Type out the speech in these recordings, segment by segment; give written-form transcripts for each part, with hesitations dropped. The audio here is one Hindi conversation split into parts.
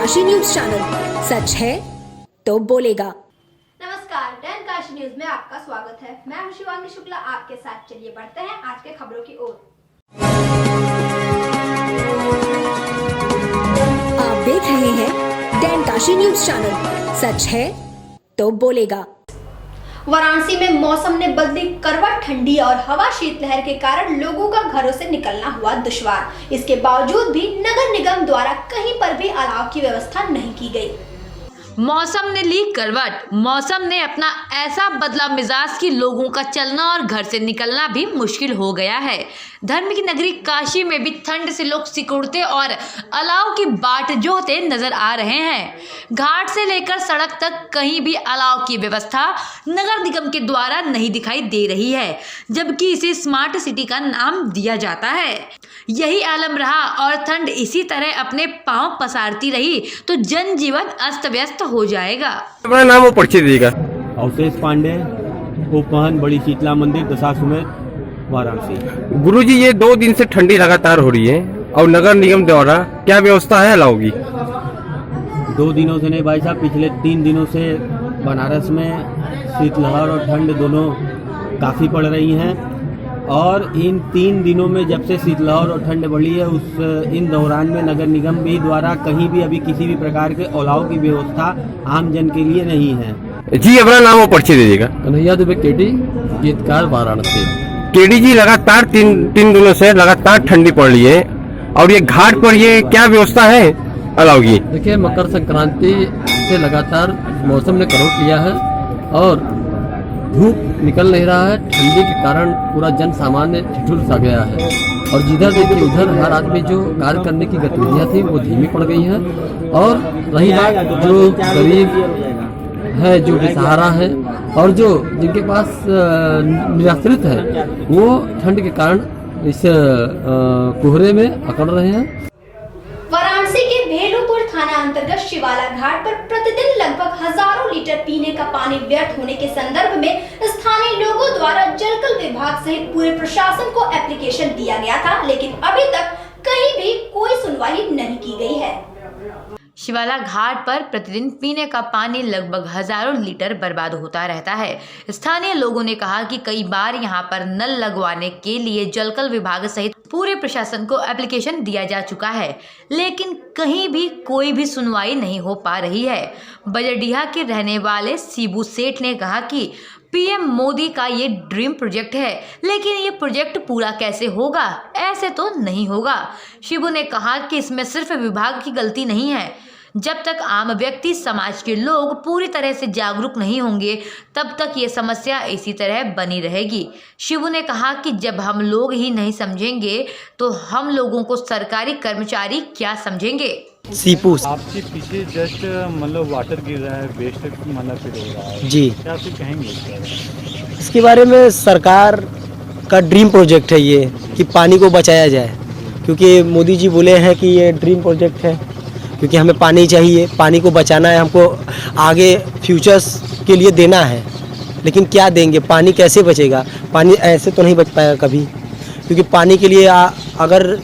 काशी न्यूज चैनल, सच है तो बोलेगा। नमस्कार, डैन काशी न्यूज में आपका स्वागत है। मैं हूं शिवांगी शुक्ला आपके साथ। चलिए बढ़ते हैं आज के खबरों की ओर। आप देख रहे हैं डैन काशी न्यूज चैनल, सच है तो बोलेगा। वाराणसी में मौसम ने बदली करवट। ठंडी और हवा शीतलहर के कारण लोगों का घरों से निकलना हुआ दुश्वार। इसके बावजूद भी नगर निगम द्वारा कहीं पर भी अलाव की व्यवस्था नहीं की गई। मौसम ने ली करवट। मौसम ने अपना ऐसा बदला मिजाज कि लोगों का चलना और घर से निकलना भी मुश्किल हो गया है। धर्म की नगरी काशी में भी ठंड से लोग सिकुड़ते और अलाव की बाट जोहते नजर आ रहे हैं। घाट से लेकर सड़क तक कहीं भी अलाव की व्यवस्था नगर निगम के द्वारा नहीं दिखाई दे रही है, जबकि इसे स्मार्ट सिटी का नाम दिया जाता है। यही आलम रहा और ठंड इसी तरह अपने पांव पसारती रही तो जनजीवन अस्त व्यस्त हो जाएगा। अपना नाम वो परिचय दीजिएगा। अवशेष पांडे, उपमहन बड़ी शीतला मंदिर दशाश्वमेध वाराणसी। गुरुजी, ये 2 दिन से ठंडी लगातार हो रही है और नगर निगम द्वारा क्या व्यवस्था है अलाव की? 2 दिनों से नहीं भाई साहब, पिछले 3 दिनों से बनारस में शीतलहर और ठंड दोनों काफ़ी पड़ रही हैं। और इन 3 दिनों में जब से शीतलहर और ठंड बढ़ी है इन दौरान में नगर निगम भी द्वारा कहीं भी अभी किसी भी प्रकार के अलाव की व्यवस्था आम जन के लिए नहीं है। जी, अपना नाम वो परिचय दीजिएगा। कन्हैया दुबे केडी, गीतकार वाराणसी। केडी जी, लगातार तीन दिनों से लगातार ठंडी पड़ रही है और ये घाट पर ये क्या व्यवस्था है अलाव की? देखिए, मकर संक्रांति से लगातार मौसम ने करवट लिया है और धूप निकल नहीं रहा है। ठंडी के कारण पूरा जन सामान्य ठिठुर सा गया है और जिधर देखिए उधर हर आदमी जो कार्य करने की गतिविधियां थी वो धीमी पड़ गई हैं। और रही बात जो गरीब है, जो बेसहारा है और जो जिनके पास निराश्रित है, वो ठंड के कारण इस कोहरे में अकड़ रहे हैं। वाराणसी के भेलूपुर थाना अंतर्गत शिवाला घाट पर प्रतिदिन लगभग हजारों लीटर पीने का पानी व्यर्थ होने के संदर्भ में स्थानीय लोगों द्वारा जलकल विभाग सहित पूरे प्रशासन को एप्लीकेशन दिया गया था, लेकिन अभी तक कहीं भी कोई सुनवाई नहीं की गई है। शिवाला घाट पर प्रतिदिन पीने का पानी लगभग हजारों लीटर बर्बाद होता रहता है। स्थानीय लोगों ने कहा कि कई बार यहां पर नल लगवाने के लिए जलकल विभाग सहित पूरे प्रशासन को एप्लीकेशन दिया जा चुका है, लेकिन कहीं भी कोई भी सुनवाई नहीं हो पा रही है। बजरडीहा के रहने वाले शिबू सेठ ने कहा कि पीएम मोदी का ये ड्रीम प्रोजेक्ट है, लेकिन ये प्रोजेक्ट पूरा कैसे होगा? ऐसे तो नहीं होगा। शिबू ने कहा कि इसमें सिर्फ विभाग की गलती नहीं है। जब तक आम व्यक्ति, समाज के लोग पूरी तरह से जागरूक नहीं होंगे, तब तक ये समस्या इसी तरह बनी रहेगी। शिबू ने कहा कि जब हम लोग ही नहीं समझेंगे तो हम लोगों को सरकारी कर्मचारी क्या समझेंगे। सीपू आपके पीछे जस्ट मतलब वाटर गिर रहा है, वेस्ट मतलब फिर हो रहा है जी, क्या आप कहेंगे इसके बारे में? सरकार का ड्रीम प्रोजेक्ट है ये कि पानी को बचाया जाए, क्योंकि मोदी जी बोले हैं कि ये ड्रीम प्रोजेक्ट है, क्योंकि हमें पानी चाहिए, पानी को बचाना है, हमको आगे फ्यूचर्स के लिए देना है। लेकिन क्या देंगे? पानी कैसे बचेगा? पानी ऐसे तो नहीं बच पाएगा कभी, क्योंकि पानी के लिए अगर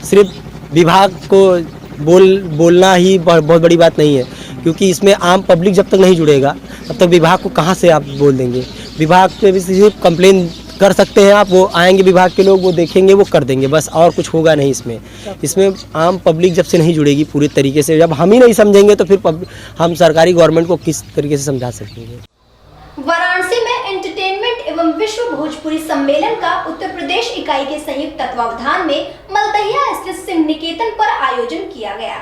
सिर्फ विभाग को बोलना ही बहुत बड़ी बात नहीं है, क्योंकि इसमें आम पब्लिक जब तक नहीं जुड़ेगा तब तक विभाग को कहाँ से आप बोल देंगे? विभाग पे भी सिर्फ कंप्लेन कर सकते हैं आप, वो आएंगे विभाग के लोग, वो देखेंगे, वो कर देंगे, बस और कुछ होगा नहीं इसमें आम पब्लिक जब से नहीं जुड़ेगी पूरी तरीके से, जब हम ही नहीं समझेंगे तो फिर हम सरकारी गवर्नमेंट को किस तरीके से समझा सकेंगे। वाराणसी में एंटरटेनमेंट एवं विश्व भोजपुरी सम्मेलन का उत्तर प्रदेश इकाई के संयुक्त तत्वावधान में मलदहिया स्थित सिंह निकेतन पर आयोजन किया गया।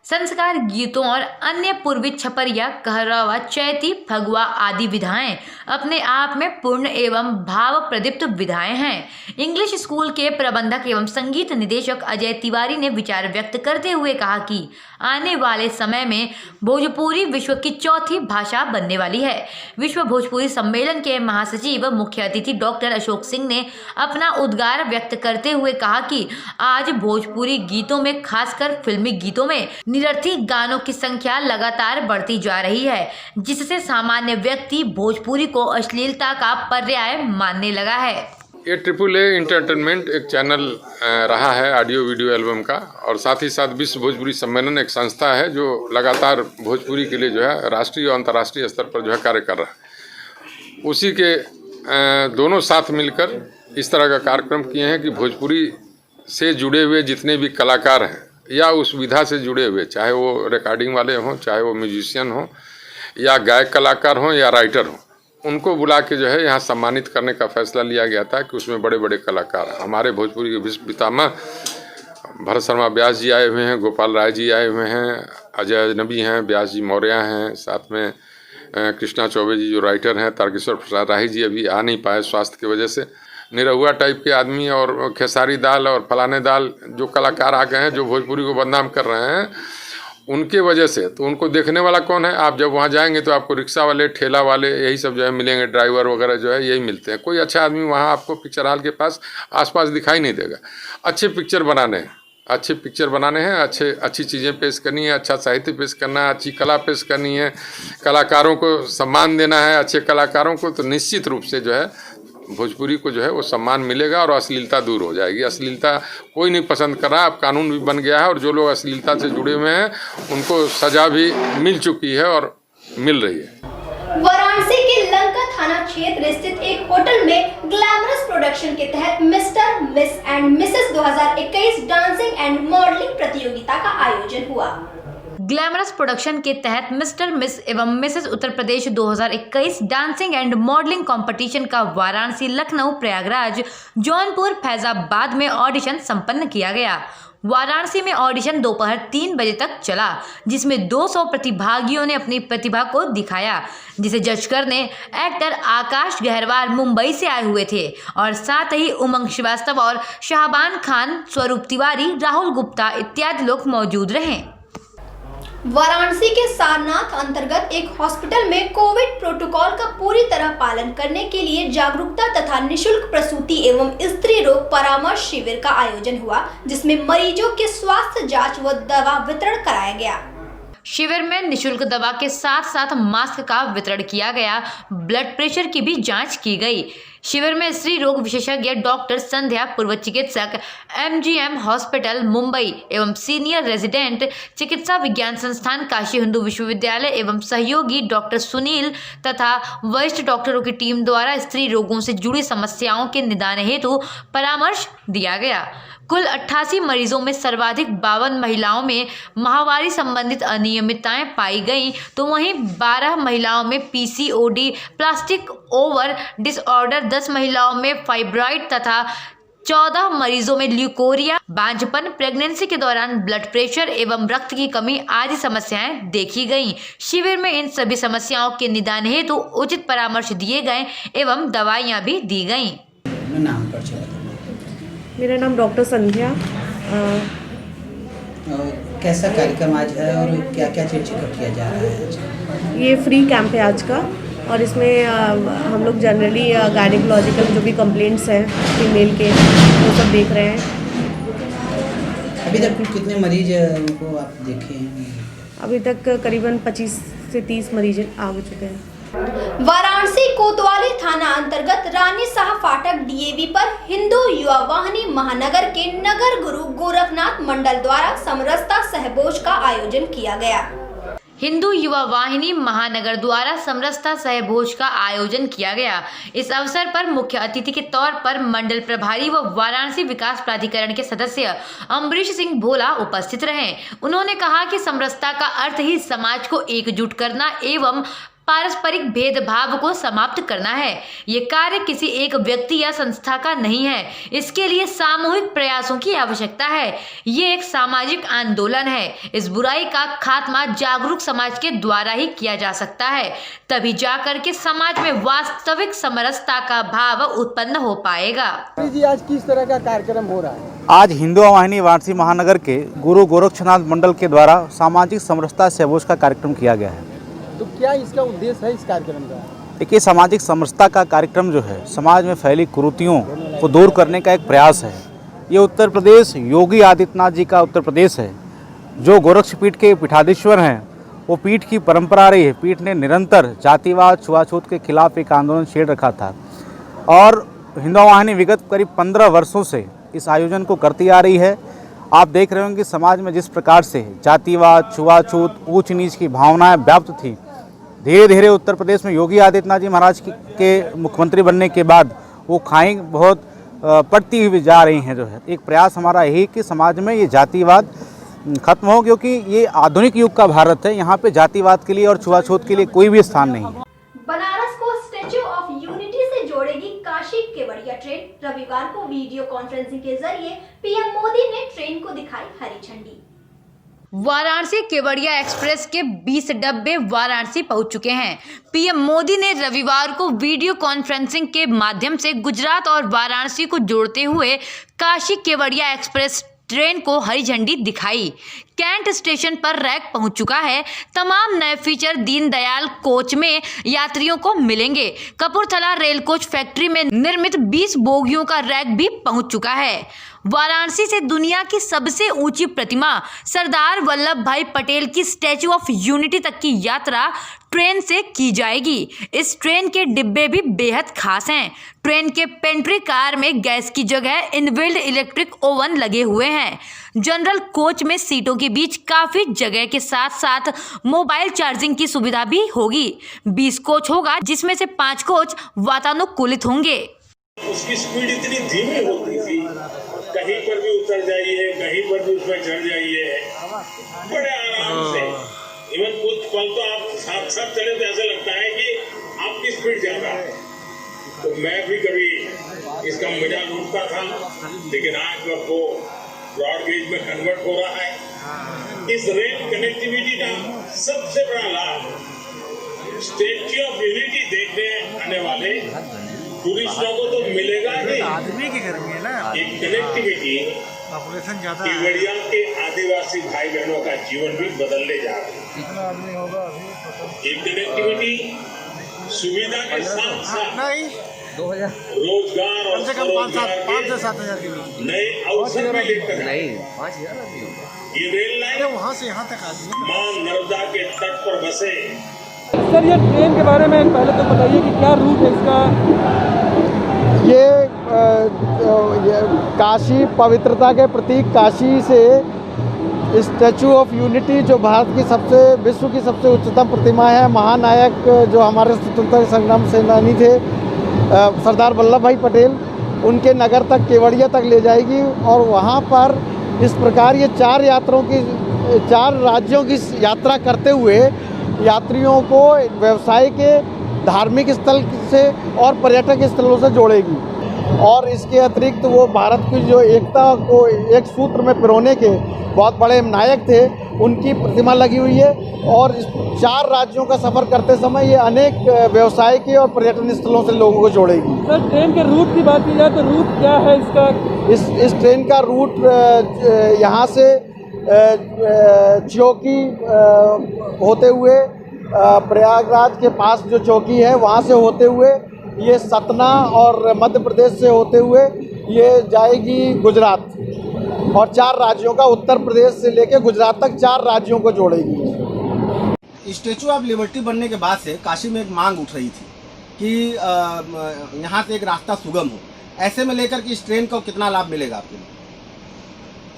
संस्कार गीतों और अन्य पूर्वी छपरिया, कहरावा, चैती, फगुआ आदि विधाएं अपने आप में पूर्ण एवं भाव प्रदीप्त विधाएं हैं। इंग्लिश स्कूल के प्रबंधक एवं संगीत निदेशक अजय तिवारी ने विचार व्यक्त करते हुए कहा कि आने वाले समय में भोजपुरी विश्व की चौथी भाषा बनने वाली है। विश्व भोजपुरी सम्मेलन के महासचिव मुख्य अतिथि डॉक्टर अशोक सिंह ने अपना उद्गार व्यक्त करते हुए कहा कि आज भोजपुरी गीतों में, खासकर फिल्मी गीतों में निरर्थी गानों की संख्या लगातार बढ़ती जा रही है, जिससे सामान्य व्यक्ति भोजपुरी को अश्लीलता का पर्याय मानने लगा है। ये ट्रिपल ए इंटरटेनमेंट एक चैनल रहा है ऑडियो वीडियो एल्बम का, और साथ ही साथ विश्व भोजपुरी सम्मेलन एक संस्था है जो लगातार भोजपुरी के लिए जो है राष्ट्रीय और अंतर्राष्ट्रीय स्तर पर जो है कार्य कर रहा है। उसी के दोनों साथ मिलकर इस तरह का कार्यक्रम किए हैं कि भोजपुरी से जुड़े हुए जितने भी कलाकार हैं या उस विधा से जुड़े हुए, चाहे वो रिकॉर्डिंग वाले हों, चाहे वो म्यूजिशियन हों या गायक कलाकार हों या राइटर हों, उनको बुला के जो है यहाँ सम्मानित करने का फैसला लिया गया था कि उसमें बड़े बड़े कलाकार हमारे भोजपुरी के विश्व पितामह भरत शर्मा व्यास जी आए हुए हैं, गोपाल राय जी आए हुए हैं, अजय अजनबी हैं, व्यास जी मौर्य हैं, साथ में कृष्णा चौबे जी जो राइटर हैं, तारकेश्वर प्रसाद राही जी अभी आ नहीं पाए स्वास्थ्य की वजह से, निरहुआ टाइप के आदमी और खेसारी दाल और फलाने दाल जो कलाकार आ गए हैं जो भोजपुरी को बदनाम कर रहे हैं, उनके वजह से। तो उनको देखने वाला कौन है? आप जब वहाँ जाएंगे तो आपको रिक्शा वाले, ठेला वाले, यही सब जो है मिलेंगे, ड्राइवर वगैरह जो है यही मिलते हैं। कोई अच्छा आदमी वहाँ आपको पिक्चर हॉल के पास आसपास दिखाई नहीं देगा। अच्छे पिक्चर बनाने हैं, अच्छे पिक्चर बनाने हैं, अच्छी चीज़ें पेश करनी है, अच्छा साहित्य पेश करना है, अच्छी कला पेश करनी है, कलाकारों को सम्मान देना है, अच्छे कलाकारों को, तो निश्चित रूप से जो है भोजपुरी को जो है वो सम्मान मिलेगा और अश्लीलता दूर हो जाएगी। अश्लीलता कोई नहीं पसंद कर रहा, अब कानून भी बन गया है और जो लोग अश्लीलता से जुड़े हुए हैं उनको सजा भी मिल चुकी है और मिल रही है। वाराणसी के लंका थाना क्षेत्र स्थित एक होटल में ग्लैमरस प्रोडक्शन के तहत mister, miss and Mrs 2021 dancing and modelling प्रतियोगिता का आयोजन हुआ। ग्लैमरस प्रोडक्शन के तहत मिस्टर, मिस एवं Mrs Uttar Pradesh 2021 dancing and modelling competition का वाराणसी, लखनऊ, प्रयागराज, जौनपुर, फैजाबाद में ऑडिशन संपन्न किया गया। वाराणसी में ऑडिशन दोपहर 3 बजे तक चला, जिसमें 200 प्रतिभागियों ने अपनी प्रतिभा को दिखाया, जिसे जज करने एक्टर आकाश गहरवाल मुंबई से आए हुए थे और साथ ही उमंग श्रीवास्तव और शाहबान खान, स्वरूप तिवारी, राहुल गुप्ता इत्यादि लोग मौजूद रहे। वाराणसी के सारनाथ अंतर्गत एक हॉस्पिटल में कोविड प्रोटोकॉल का पूरी तरह पालन करने के लिए जागरूकता तथा निशुल्क प्रसूति एवं स्त्री रोग परामर्श शिविर का आयोजन हुआ, जिसमें मरीजों के स्वास्थ्य जांच व दवा वितरण कराया गया। शिविर में निशुल्क दवा के साथ साथ मास्क का वितरण किया गया, ब्लड प्रेशर की भी जांच की गई। शिविर में स्त्री रोग विशेषज्ञ डॉक्टर संध्या, पूर्व चिकित्सक, MGM हॉस्पिटल मुंबई एवं सीनियर रेजिडेंट चिकित्सा विज्ञान संस्थान काशी हिंदू विश्वविद्यालय एवं सहयोगी डॉक्टर सुनील तथा वरिष्ठ डॉक्टरों की टीम द्वारा स्त्री रोगों से जुड़ी समस्याओं के निदान हेतु परामर्श दिया गया। कुल 88 मरीजों में सर्वाधिक 52 महिलाओं में माहवारी संबंधित अनियमितताएं पाई गईं, तो वहीं 12 महिलाओं में PCOD प्लास्टिक ओवर डिसऑर्डर, 10 महिलाओं में फाइब्रॉइड तथा 14 मरीजों में ल्यूकोरिया, बांझपन, प्रेगनेंसी के दौरान ब्लड प्रेशर एवं रक्त की कमी आदि समस्याएं देखी गईं। शिविर में इन सभी समस्याओं के निदान हेतु उचित परामर्श दिए गए एवं दवाइयां भी दी गईं। मेरा नाम डॉक्टर संध्या। कैसा कार्यक्रम आज है और क्या क्या चीज़ चेकअप किया जा रहा है? ये फ्री कैंप है आज का, और इसमें हम लोग जनरली गायनेकोलॉजिकल जो भी कंप्लेंट्स हैं फीमेल के, वो सब देख रहे हैं। अभी तक कितने मरीज को आप देखे हैं? अभी तक करीबन 25 से 30 मरीज आ चुके हैं। वाराणसी कोतवाली थाना अंतर्गत रानी साह फाटक DAV पर हिंदू युवा वाहिनी महानगर के नगर गुरु गोरखनाथ मंडल द्वारा समरसता सहभोज का आयोजन किया गया। हिंदू युवा वाहिनी महानगर द्वारा समरसता सहभोज का आयोजन किया गया। इस अवसर पर मुख्य अतिथि के तौर पर मंडल प्रभारी व वाराणसी विकास प्राधिकरण के सदस्य अम्बरीश सिंह भोला उपस्थित रहे। उन्होंने कहा कि समरसता का अर्थ ही समाज को एकजुट करना एवं पारस्परिक भेदभाव को समाप्त करना है। ये कार्य किसी एक व्यक्ति या संस्था का नहीं है, इसके लिए सामूहिक प्रयासों की आवश्यकता है। ये एक सामाजिक आंदोलन है। इस बुराई का खात्मा जागरूक समाज के द्वारा ही किया जा सकता है, तभी जाकर के समाज में वास्तविक समरसता का भाव उत्पन्न हो पाएगा। जी, आज किस तरह का कार्यक्रम हो रहा है? आज हिंदू वाहिनी वाराणसी महानगर के गुरु गोरखनाथ मंडल के द्वारा सामाजिक समरसता सहभोज का कार्यक्रम किया गया है। तो क्या इसका उद्देश्य है इस कार्यक्रम का? देखिए, सामाजिक समरसता का कार्यक्रम जो है समाज में फैली कुरीतियों को दूर करने का एक प्रयास है। ये उत्तर प्रदेश योगी आदित्यनाथ जी का उत्तर प्रदेश है, जो गोरक्ष पीठ के पीठाधीश्वर हैं। वो पीठ की परंपरा रही है। पीठ ने निरंतर जातिवाद, छुआछूत के खिलाफ एक आंदोलन छेड़ रखा था और हिंदुआ वाहिनी विगत करीब 15 वर्षों से इस आयोजन को करती आ रही है। आप देख रहे होंगे कि समाज में जिस प्रकार से जातिवाद, छुआछूत, ऊंच नीच की भावनाएं व्याप्त थी, धीरे धीरे उत्तर प्रदेश में योगी आदित्यनाथ जी महाराज के मुख्यमंत्री बनने के बाद वो खाई बहुत पड़ती हुई जा रही हैं। जो है एक प्रयास हमारा यही कि समाज में ये जातिवाद खत्म हो, क्योंकि ये आधुनिक युग का भारत है। यहाँ पे जातिवाद के लिए और छुआछूत के लिए कोई भी स्थान नहीं है। बनारस को स्टैच्यू ऑफ यूनिटी से जोड़ेगी काशी केवड़िया ट्रेन। रविवार को वीडियो कॉन्फ्रेंसिंग के जरिए पीएम मोदी ने ट्रेन को दिखाई हरी झंडी। वाराणसी केवड़िया एक्सप्रेस के 20 डब्बे वाराणसी पहुंच चुके हैं। पीएम मोदी ने रविवार को वीडियो कॉन्फ्रेंसिंग के माध्यम से गुजरात और वाराणसी को जोड़ते हुए काशी केवड़िया एक्सप्रेस ट्रेन को हरी झंडी दिखाई। कैंट स्टेशन पर रैक पहुंच चुका है। तमाम नए फीचर दीनदयाल कोच में यात्रियों को मिलेंगे। कपूरथला रेल कोच फैक्ट्री में निर्मित 20 बोगियों का रैक भी पहुंच चुका है। वाराणसी से दुनिया की सबसे ऊंची प्रतिमा सरदार वल्लभ भाई पटेल की स्टैच्यू ऑफ यूनिटी तक की यात्रा ट्रेन से की जाएगी। इस ट्रेन के डिब्बे भी बेहद खास हैं। ट्रेन के पेंट्री कार में गैस की जगह इनबिल्ट इलेक्ट्रिक ओवन लगे हुए हैं। जनरल कोच में सीटों के बीच काफी जगह के साथ साथ मोबाइल चार्जिंग की सुविधा भी होगी। 20 कोच होगा, जिसमें से 5 कोच वातानुकूलित होंगे। उसकी स्पीड इतनी धीमी होती थी, कहीं पर भी उतर जाइए, कहीं पर भी उसमें चढ़ जाइए, बड़े आराम से। इवन कुछ पल तो आप साथ साथ चले तो ऐसा लगता है कि आपकी स्पीड ज्यादा है। तो मैं भी कभी इसका मजा लूटता था, लेकिन आज जब वो ब्रॉड गेज में कन्वर्ट हो रहा है, इस रेल कनेक्टिविटी का सबसे बड़ा लाभ स्टैच्यू ऑफ यूनिटी देखने आने वाले टूरिस्टों को तो मिलेगा ही। आदमी की करेंगे ना एक कनेक्टिविटी। पॉपुलेशन ज्यादा है। केवड़िया के आदिवासी भाई बहनों का जीवन भी बदलने जा रहा है। कितना आदमी होगा अभी? एक कनेक्टिविटी सुविधा के साथ साथ 2000 रोजगार और स्वरोजगार 5 से 7 हजार के नए अवसर भी लेकर नहीं 5000 ये रेल लाइन वहाँ से यहाँ तक आदमी मां नर्मदा के तट पर बसे। सर, ये ट्रेन के बारे में पहले तो बताइए कि क्या रूट है इसका? ये काशी पवित्रता के प्रतीक काशी से स्टैचू ऑफ यूनिटी, जो भारत की विश्व की सबसे उच्चतम प्रतिमा है, महानायक जो हमारे स्वतंत्रता संग्राम सेनानी थे सरदार वल्लभ भाई पटेल, उनके नगर तक केवड़िया तक ले जाएगी। और वहाँ पर इस प्रकार ये 4 राज्यों की यात्रा करते हुए यात्रियों को व्यवसाय के, धार्मिक स्थल से और पर्यटक स्थलों से जोड़ेगी। और इसके अतिरिक्त वो भारत की जो एकता को एक सूत्र में पिरोने के बहुत बड़े नायक थे, उनकी प्रतिमा लगी हुई है। और इस 4 राज्यों का सफ़र करते समय ये अनेक व्यवसाय के और पर्यटन स्थलों से लोगों को जोड़ेगी। सर, ट्रेन के रूट की बात की जाए तो रूट क्या है इसका? इस ट्रेन का रूट यहाँ से चौकी होते हुए प्रयागराज के पास जो चौकी है वहाँ से होते हुए ये सतना और मध्य प्रदेश से होते हुए ये जाएगी गुजरात, और 4 राज्यों का, उत्तर प्रदेश से लेकर गुजरात तक 4 राज्यों को जोड़ेगी। स्टैचू ऑफ लिबर्टी बनने के बाद से काशी में एक मांग उठ रही थी कि यहाँ से एक रास्ता सुगम हो। ऐसे में लेकर कि इस ट्रेन को कितना लाभ मिलेगा आपको?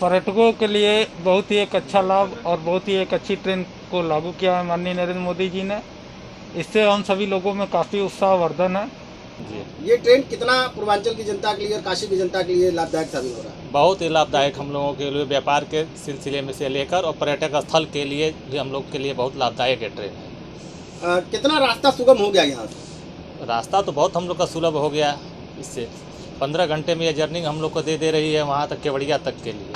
पर्यटकों के लिए बहुत ही एक अच्छा लाभ और बहुत ही एक अच्छी ट्रेन को लागू किया है माननीय नरेंद्र मोदी जी ने। इससे हम सभी लोगों में काफ़ी उत्साहवर्धन है। ये ट्रेन कितना पूर्वांचल की जनता के लिए और काशी की जनता के लिए लाभदायक साबित हो रहा है? बहुत ही लाभदायक हम लोगों के लिए, व्यापार के सिलसिले में से लेकर और पर्यटक स्थल के लिए भी हम लोग के लिए बहुत लाभदायक है ट्रेन। कितना रास्ता सुगम हो गया यहाँ से? रास्ता तो बहुत हम लोग का सुलभ हो गया। इससे 15 घंटे में ये जर्नी हम लोग को दे रही है वहाँ तक, केवड़िया तक के लिए।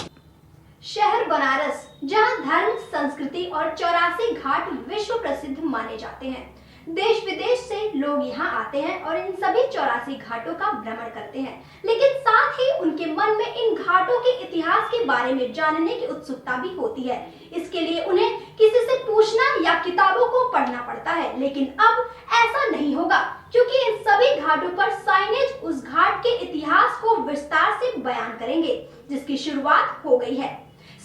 शहर बनारस, जहां धर्म, संस्कृति और 84 घाट विश्व प्रसिद्ध माने जाते हैं। देश विदेश से लोग यहाँ आते हैं और इन सभी 84 घाटों का भ्रमण करते हैं, लेकिन साथ ही उनके मन में इन घाटों के इतिहास के बारे में जानने की उत्सुकता भी होती है। इसके लिए उन्हें किसी से पूछना या किताबों को पढ़ना पड़ता है, लेकिन अब ऐसा नहीं होगा, क्योंकि इन सभी घाटों पर साइनेज उस घाट के इतिहास को विस्तार से बयान करेंगे, जिसकी शुरुआत हो गई है।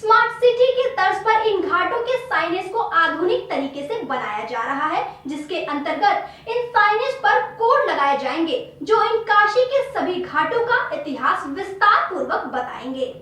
स्मार्ट सिटी की तर्ज पर इन घाटों के साइनेज को आधुनिक तरीके से बनाया जा रहा है, जिसके अंतर्गत इन साइनेज पर कोड लगाए जाएंगे जो इन काशी के सभी घाटों का इतिहास विस्तार पूर्वक बताएंगे।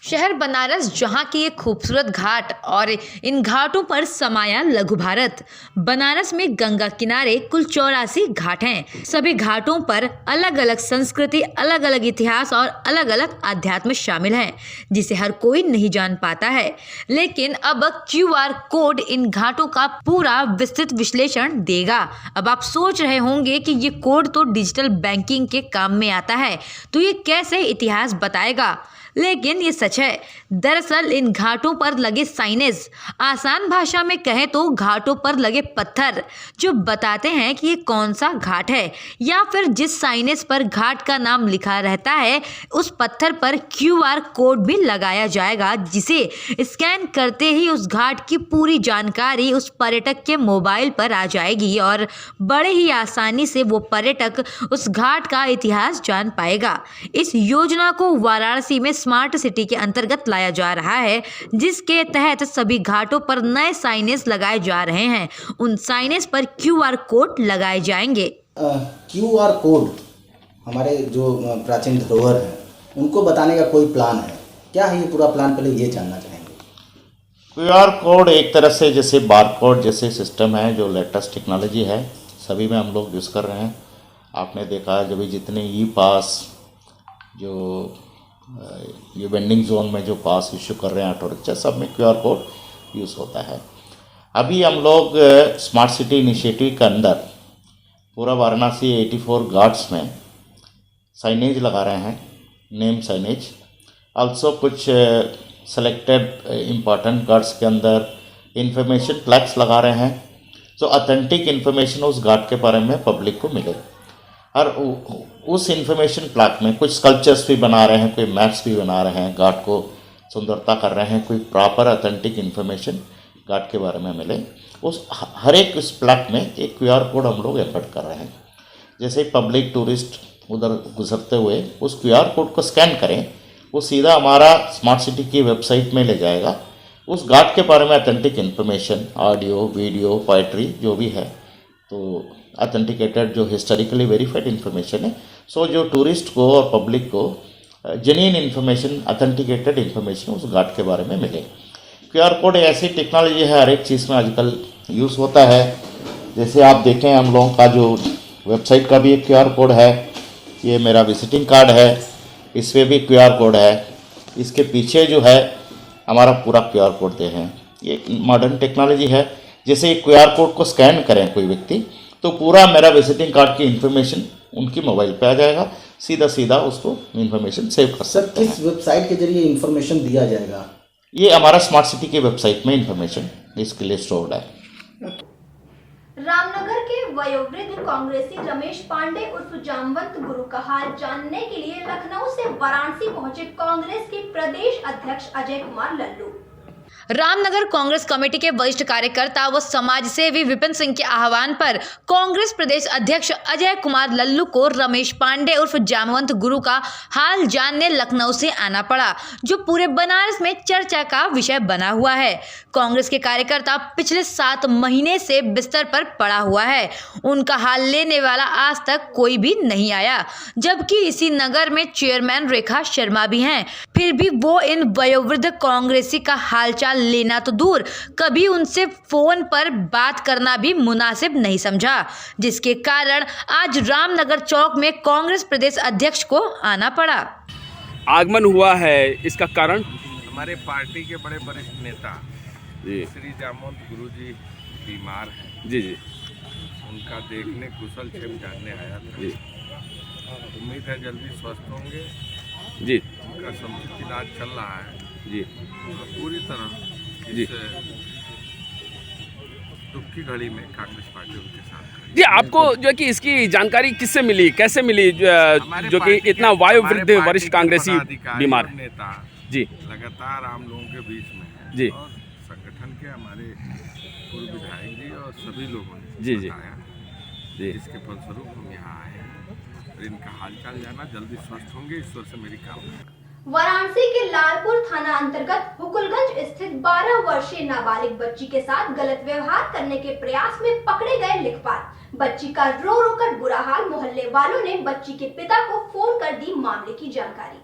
शहर बनारस जहाँ की एक खूबसूरत घाट और इन घाटों पर समाया लघु भारत। बनारस में गंगा किनारे कुल 84 घाट हैं। सभी घाटों पर अलग अलग संस्कृति, अलग अलग इतिहास और अलग अलग अध्यात्म शामिल हैं, जिसे हर कोई नहीं जान पाता है। लेकिन अब QR कोड इन घाटों का पूरा विस्तृत विश्लेषण देगा। अब आप सोच रहे होंगे कि ये कोड तो डिजिटल बैंकिंग के काम में आता है, तो ये कैसे इतिहास बताएगा? लेकिन ये सच है। दरअसल इन घाटों पर लगे साइनेज, आसान भाषा में कहें तो घाटों पर लगे पत्थर, जो बताते हैं कि ये कौन सा घाट है, या फिर जिस साइनेज पर घाट का नाम लिखा रहता है उस पत्थर पर QR कोड भी लगाया जाएगा, जिसे स्कैन करते ही उस घाट की पूरी जानकारी उस पर्यटक के मोबाइल पर आ जाएगी और बड़े ही आसानी से वो पर्यटक उस घाट का इतिहास जान पाएगा। इस योजना को वाराणसी में स्मार्ट सिटी के अंतर्गत लाया जा रहा है, जिसके तहत सभी घाटों पर नए साइनेज लगाए जा रहे हैं। उन साइनेज पर QR कोड लगाए जाएंगे। QR कोड हमारे जो प्राचीन धरोहर हैं उनको बताने का कोई प्लान है क्या है? ये पूरा प्लान पहले ये जानना चाहेंगे। QR कोड एक तरह से जैसे बारकोड जैसे सिस्टम है, जो लेटेस्ट टेक्नोलॉजी है, सभी में हम लोग यूज़ कर रहे हैं। आपने देखा जब जितने पास जो ये वेंडिंग जोन में जो पास इशू कर रहे हैं ऑटो रिक्शा, सब में QR कोड यूज़ होता है। अभी हम लोग स्मार्ट सिटी इनिशिएटिव के अंदर पूरा वाराणसी 84 घाट्स में साइनेज लगा रहे हैं, नेम साइनेज। आल्सो कुछ सेलेक्टेड इम्पॉर्टेंट घाट्स के अंदर इंफॉर्मेशन प्लेक्स लगा रहे हैं, जो ऑथेंटिक इन्फॉर्मेशन उस घाट के बारे में पब्लिक को मिले। और उस इंफॉर्मेशन प्लाक में कुछ स्कल्पचर्स भी बना रहे हैं, कोई मैप्स भी बना रहे हैं, घाट को सुंदरता कर रहे हैं, कोई प्रॉपर ऑथेंटिक इन्फॉर्मेशन घाट के बारे में मिले। उस हर एक उस प्लाक में एक QR कोड हम लोग एफर्ट कर रहे हैं। जैसे पब्लिक टूरिस्ट उधर गुजरते हुए उस QR कोड को स्कैन करें, वो सीधा हमारा स्मार्ट सिटी की वेबसाइट में ले जाएगा। उस घाट के बारे में authentic information, audio, video, poetry जो भी है, तो ऑथेंटिकेटेड जो हिस्टोरिकली वेरीफाइड इन्फॉर्मेशन है, सो जो टूरिस्ट को और पब्लिक को जेन्युइन इन्फॉर्मेशन, ऑथेंटिकेटेड इन्फॉर्मेशन उस घाट के बारे में मिले। QR कोड ऐसी टेक्नोलॉजी है, हर एक चीज़ में आजकल यूज़ होता है। जैसे आप देखें हम लोगों का जो वेबसाइट का भी एक QR कोड है, ये मेरा विजिटिंग कार्ड है, इस पर भी QR कोड है, इसके पीछे जो है हमारा पूरा QR कोड दे हैं। ये मॉडर्न टेक्नोलॉजी है। जैसे QR कोड को स्कैन करें कोई व्यक्ति, तो पूरा मेरा विजिटिंग कार्ड की इन्फॉर्मेशन उनकी मोबाइल पे आ जाएगा, सीधा उसको इन्फॉर्मेशन सेव कर सकते हैं। किस वेबसाइट के जरिए इन्फॉर्मेशन दिया जाएगा? ये हमारा स्मार्ट सिटी की वेबसाइट में इन्फॉर्मेशन इसके लिए स्टोर्ड है। रामनगर के वयोवृद्ध कांग्रेसी रमेश पांडे उर्फ जामवंत गुरु का हाल जानने के लिए लखनऊ से वाराणसी पहुंचे कांग्रेस के प्रदेश अध्यक्ष अजय कुमार लल्लू। रामनगर कांग्रेस कमेटी के वरिष्ठ कार्यकर्ता व समाज सेवी विपिन सिंह के आह्वान पर कांग्रेस प्रदेश अध्यक्ष अजय कुमार लल्लू को रमेश पांडे उर्फ जामवंत गुरु का हाल जानने लखनऊ से आना पड़ा, जो पूरे बनारस में चर्चा का विषय बना हुआ है। कांग्रेस के कार्यकर्ता पिछले 7 महीने से बिस्तर पर पड़ा हुआ है, उनका हाल लेने वाला आज तक कोई भी नहीं आया, जबकि इसी नगर में चेयरमैन रेखा शर्मा भी हैं। फिर भी वो इन वयोवृद्ध कांग्रेसी का हालचाल लेना तो दूर, कभी उनसे फोन पर बात करना भी मुनासिब नहीं समझा, जिसके कारण आज रामनगर चौक में कांग्रेस प्रदेश अध्यक्ष को आना पड़ा। आगमन हुआ है, इसका कारण हमारे पार्टी के बड़े वरिष्ठ नेता श्री जामवंत गुरु जी बीमार हैं। जी उनका देखने कुशल क्षेम जानने आया था। जी उम्मीद है जल्दी स्वस्थ होंगे। जी उनका समुचित इलाज चल रहा है। जी पूरी तरह जी दुख की घड़ी में कांग्रेस पार्टी उनके साथ। जी आपको जो कि इसकी जानकारी किससे मिली, कैसे मिली, जो कि इतना वायोवृद्ध वरिष्ठ कांग्रेसी बीमार नेता जी लगातार आम लोगों के बीच में है जी, और संगठन के हमारे पूर्व विधायक जी और सभी लोगों ने जी बताया, जिसके फलस्वरूप हम यहाँ आए हैं और इनका हालचाल जाना, जल्दी स्वस्थ होंगे, ईश्वर से मेरी कामना। वाराणसी के लालपुर थाना अंतर्गत हुकुलगंज स्थित 12 वर्षीय नाबालिग बच्ची के साथ गलत व्यवहार करने के प्रयास में पकड़े गए लेखपाल। बच्ची का रो रो कर बुरा हाल, मोहल्ले वालों ने बच्ची के पिता को फोन कर दी मामले की जानकारी।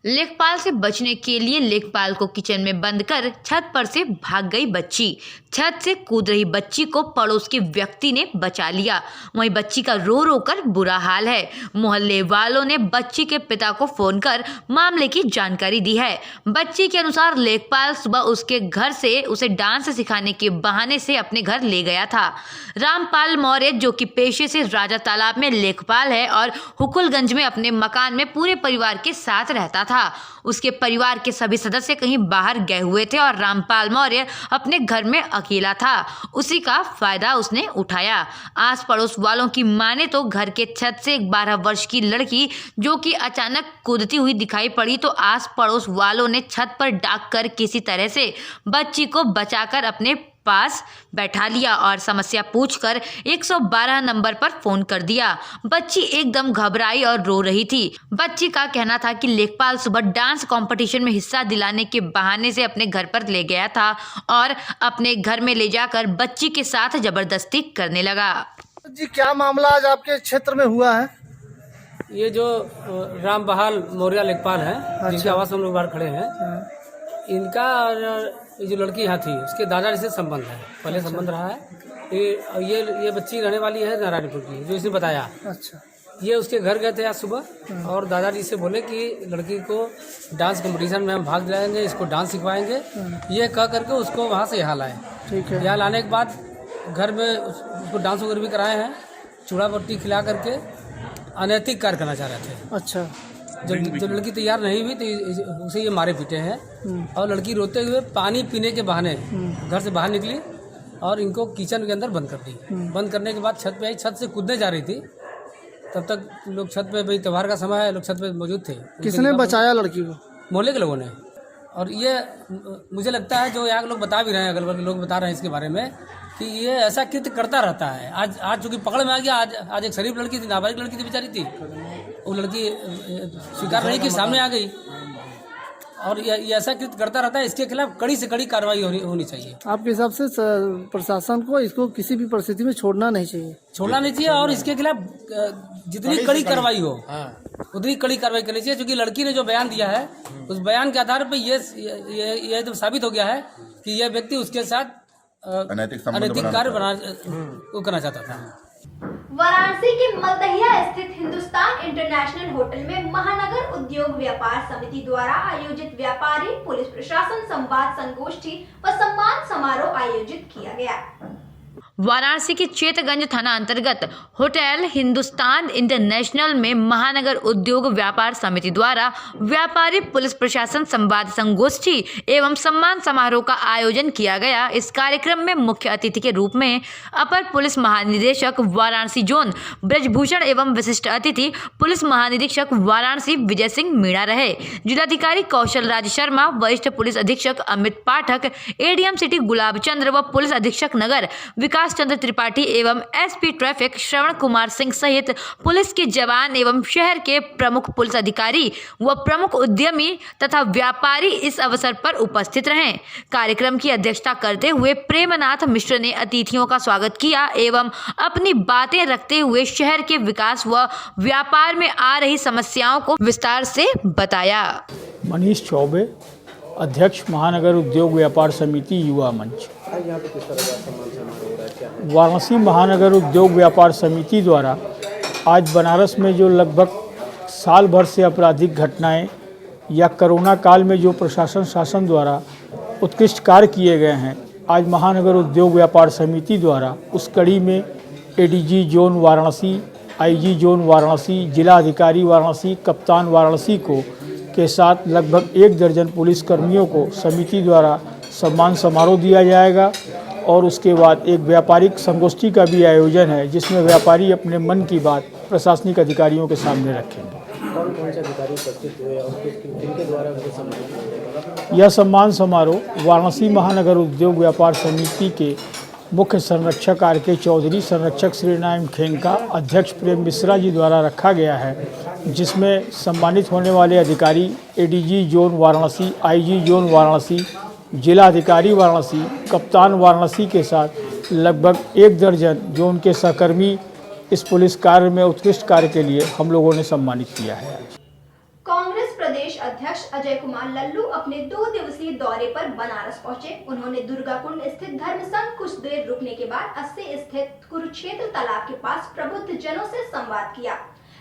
लेखपाल से बचने के लिए लेखपाल को किचन में बंद कर छत पर से भाग गई बच्ची। छत से कूद रही बच्ची को पड़ोस के व्यक्ति ने बचा लिया। वहीं बच्ची का रो रो कर बुरा हाल है। मोहल्ले वालों ने बच्ची के पिता को फोन कर मामले की जानकारी दी है। बच्ची के अनुसार लेखपाल सुबह उसके घर से उसे डांस सिखाने के बहाने से अपने घर ले गया था। रामपाल मौर्य, जो कि पेशे से राजा तालाब में लेखपाल है और हुकुलगंज में अपने मकान में पूरे परिवार के साथ रहता था। उसके परिवार के सभी सदस्य कहीं बाहर गए हुए थे और रामपाल मौर्य अपने घर में अकेला था। उसी का फायदा उसने उठाया। आस पड़ोस वालों की माने तो घर के छत से एक 12 वर्ष की लड़की जो कि अचानक कूदती हुई दिखाई पड़ी, तो आस पड़ोस वालों ने छत पर डाक कर किसी तरह से बच्ची को बचाकर अपने पास बैठा लिया और समस्या पूछकर 112 नंबर पर फोन कर दिया। बच्ची एकदम घबराई और रो रही थी। बच्ची का कहना था कि लेखपाल सुबह डांस कंपटीशन में हिस्सा दिलाने के बहाने से अपने घर पर ले गया था और अपने घर में ले जाकर बच्ची के साथ जबरदस्ती करने लगा। जी, क्या मामला आज आपके क्षेत्र में हुआ है? ये जो रामबहाल मौर्य लेखपाल है, जिनके आवास हम लोग बाहर खड़े हैं, इनका और ये जो लड़की यहाँ थी उसके दादाजी से संबंध है, पहले संबंध रहा है। ये बच्ची रहने वाली है नारायणपुर की, जो इसने बताया। अच्छा। ये उसके घर गए थे आज सुबह और दादाजी से बोले कि लड़की को डांस कंपटीशन में हम भाग दिलाएंगे, इसको डांस सिखवाएंगे। ये कह करके उसको वहाँ से यहाँ लाए। ठीक है। यहाँ लाने के बाद घर में उसको डांस वगैरह भी कराए हैं, चूड़ा बट्टी खिला करके अनैतिक कार्य करना चाह रहे थे। अच्छा। जब लड़की तैयार नहीं हुई तो उसे ये मारे पीटे हैं और लड़की रोते हुए पानी पीने के बहाने घर से बाहर निकली और इनको किचन के अंदर बंद कर दी। बंद करने के बाद छत पे आई, छत से कूदने जा रही थी। तब तक लोग छत पे, भाई त्योहार का समय है, लोग छत पे मौजूद थे। किसने बचाया लड़की को? मोहल्ले के लोगों ने। और ये मुझे लगता है जो यहाँ के लोग बता भी रहे हैं, अगल बगल के लोग बता रहे हैं इसके बारे में कि ये ऐसा कृत्य करता रहता है। आज चूंकि पकड़ में आ गया। आज एक शरीफ लड़की थी, नाबालिग लड़की थी, बेचारी थी, वो लड़की स्वीकार नहीं की, सामने आ गई। और ये ऐसा कृत्य करता रहता है। इसके खिलाफ कड़ी से कड़ी कार्रवाई होनी चाहिए। आपके हिसाब से प्रशासन को इसको किसी भी परिस्थिति में छोड़ना नहीं चाहिए? छोड़ना नहीं चाहिए और इसके खिलाफ जितनी कड़ी कार्रवाई हो उतनी कड़ी कार्रवाई करनी चाहिए। क्योंकि लड़की ने जो बयान दिया है, उस बयान के आधार पर ये तो साबित हो गया है कि यह व्यक्ति उसके साथ अनैतिक कार्य करना चाहता था। वाराणसी के मलदहिया स्थित हिंदुस्तान इंटरनेशनल होटल में महानगर उद्योग व्यापार समिति द्वारा आयोजित व्यापारी पुलिस प्रशासन संवाद संगोष्ठी व सम्मान समारोह आयोजित किया गया। वाराणसी के चेतगंज थाना अंतर्गत होटल हिंदुस्तान इंटरनेशनल में महानगर उद्योग व्यापार समिति द्वारा व्यापारी पुलिस प्रशासन संवाद संगोष्ठी एवं सम्मान समारोह का आयोजन किया गया। इस कार्यक्रम में मुख्य अतिथि के रूप में अपर पुलिस महानिदेशक वाराणसी जोन ब्रजभूषण एवं विशिष्ट अतिथि पुलिस महानिरीक्षक वाराणसी विजय सिंह मीणा रहे। जिलाधिकारी कौशल राज शर्मा, वरिष्ठ पुलिस अधीक्षक अमित पाठक, एडीएम सिटी गुलाब चंद्र व पुलिस अधीक्षक नगर विकास चंद्र त्रिपाठी एवं एसपी ट्रैफिक श्रवण कुमार सिंह सहित पुलिस के जवान एवं शहर के प्रमुख पुलिस अधिकारी व प्रमुख उद्यमी तथा व्यापारी इस अवसर पर उपस्थित रहे। कार्यक्रम की अध्यक्षता करते हुए प्रेमनाथ मिश्र ने अतिथियों का स्वागत किया एवं अपनी बातें रखते हुए शहर के विकास व व्यापार में आ रही समस्याओं को विस्तार से बताया। मनीष चौबे, अध्यक्ष महानगर उद्योग व्यापार समिति युवा मंच। वाराणसी महानगर उद्योग व्यापार समिति द्वारा आज बनारस में जो लगभग साल भर से आपराधिक घटनाएं या कोरोना काल में जो प्रशासन शासन द्वारा उत्कृष्ट कार्य किए गए हैं, आज महानगर उद्योग व्यापार समिति द्वारा उस कड़ी में ADG zone Varanasi, IG zone Varanasi, जिला अधिकारी वाराणसी, कप्तान वाराणसी को के साथ लगभग 1 दर्जन पुलिसकर्मियों को समिति द्वारा सम्मान समारोह दिया जाएगा। और उसके बाद एक व्यापारिक संगोष्ठी का भी आयोजन है, जिसमें व्यापारी अपने मन की बात प्रशासनिक अधिकारियों के सामने रखेंगे। कौन से अधिकारी उपस्थित हुए और किनके द्वारा उनको सम्मानित? यह सम्मान समारोह वाराणसी महानगर उद्योग व्यापार समिति के मुख्य संरक्षक आर के चौधरी, संरक्षक श्री नारायण खेंका, अध्यक्ष प्रेम मिश्रा जी द्वारा रखा गया है। जिसमें सम्मानित होने वाले अधिकारी ADG zone Varanasi, IG zone Varanasi, जिला अधिकारी वाराणसी, कप्तान वाराणसी के साथ लगभग 1 दर्जन जो उनके सहकर्मी इस पुलिस कार्य में उत्कृष्ट कार्य के लिए हम लोगों ने सम्मानित किया है। कांग्रेस प्रदेश अध्यक्ष अजय कुमार लल्लू अपने 2 दिवसीय दौरे पर बनारस पहुंचे। उन्होंने दुर्गाकुंड स्थित धर्म संघ कुछ देर रुकने के बाद 80 स्थित कुरुक्षेत्र तालाब के पास प्रबुद्ध जनों से संवाद किया।